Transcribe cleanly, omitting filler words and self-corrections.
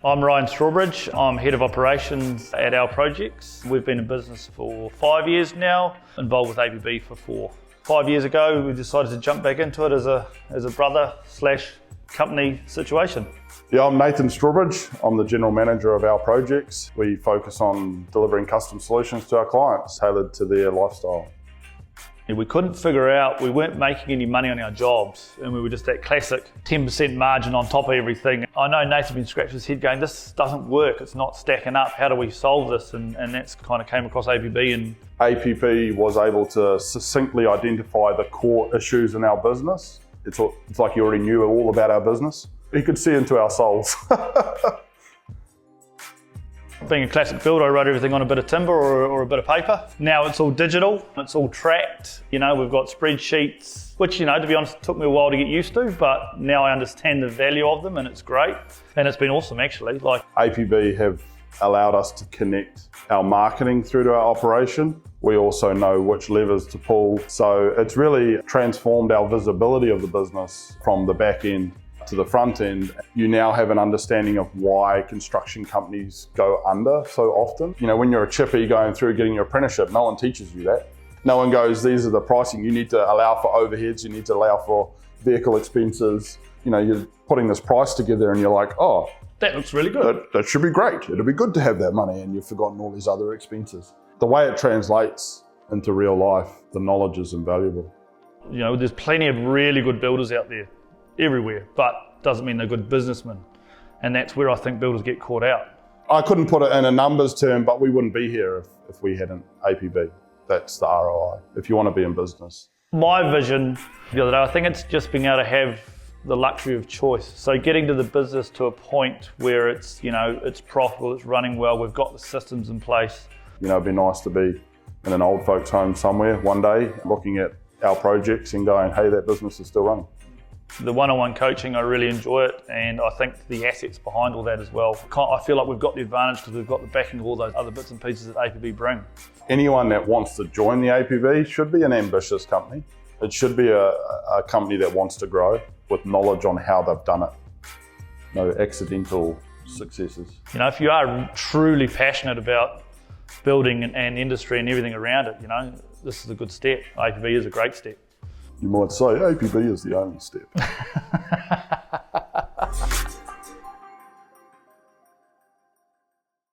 I'm Ryan Strawbridge. I'm Head of Operations at Our Projects. We've been in business for 5 years now, involved with APB for 4. 5 years ago, we decided to jump back into it as a brother/company situation. Yeah, I'm Nathan Strawbridge. I'm the General Manager of Our Projects. We focus on delivering custom solutions to our clients tailored to their lifestyle. We couldn't figure out, we weren't making any money on our jobs, and we were just that classic 10% margin on top of everything. I know Nathan been scratching his head going, this doesn't work, it's not stacking up, how do we solve this? And that's kind of came across APB. And APB was able to succinctly identify the core issues in our business. It's like he already knew all about our business. He could see into our souls. Being a classic builder, I wrote everything on a bit of timber or a bit of paper. Now it's all digital, it's all tracked. We've got spreadsheets, which, to be honest, took me a while to get used to, but now I understand the value of them and it's great. And it's been awesome, actually. APB have allowed us to connect our marketing through to our operation. We also know which levers to pull. So it's really transformed our visibility of the business from the back end to the front end. You now have an understanding of why construction companies go under so often. When you're a chippy going through getting your apprenticeship, no one teaches you that. No one goes, these are the pricing. You need to allow for overheads, you need to allow for vehicle expenses. You're putting this price together and you're like, oh, that looks really good. That should be great. It'll be good to have that money, and you've forgotten all these other expenses. The way it translates into real life, the knowledge is invaluable. There's plenty of really good builders out there, everywhere, but doesn't mean they're good businessmen. And that's where I think builders get caught out. I couldn't put it in a numbers term, but we wouldn't be here if we hadn't APB. That's the ROI, if you want to be in business. My vision the other day, I think it's just being able to have the luxury of choice. So getting to the business to a point where it's, it's profitable, it's running well, we've got the systems in place. It'd be nice to be in an old folks home somewhere one day, looking at Our Projects and going, hey, that business is still running. The one-on-one coaching, I really enjoy it, and I think the assets behind all that as well. I feel like we've got the advantage because we've got the backing of all those other bits and pieces that APB bring. Anyone that wants to join the APB should be an ambitious company. It should be a company that wants to grow with knowledge on how they've done it. No accidental successes. If you are truly passionate about building and industry and everything around it, this is a good step. APB is a great step. You might say APB is the only step.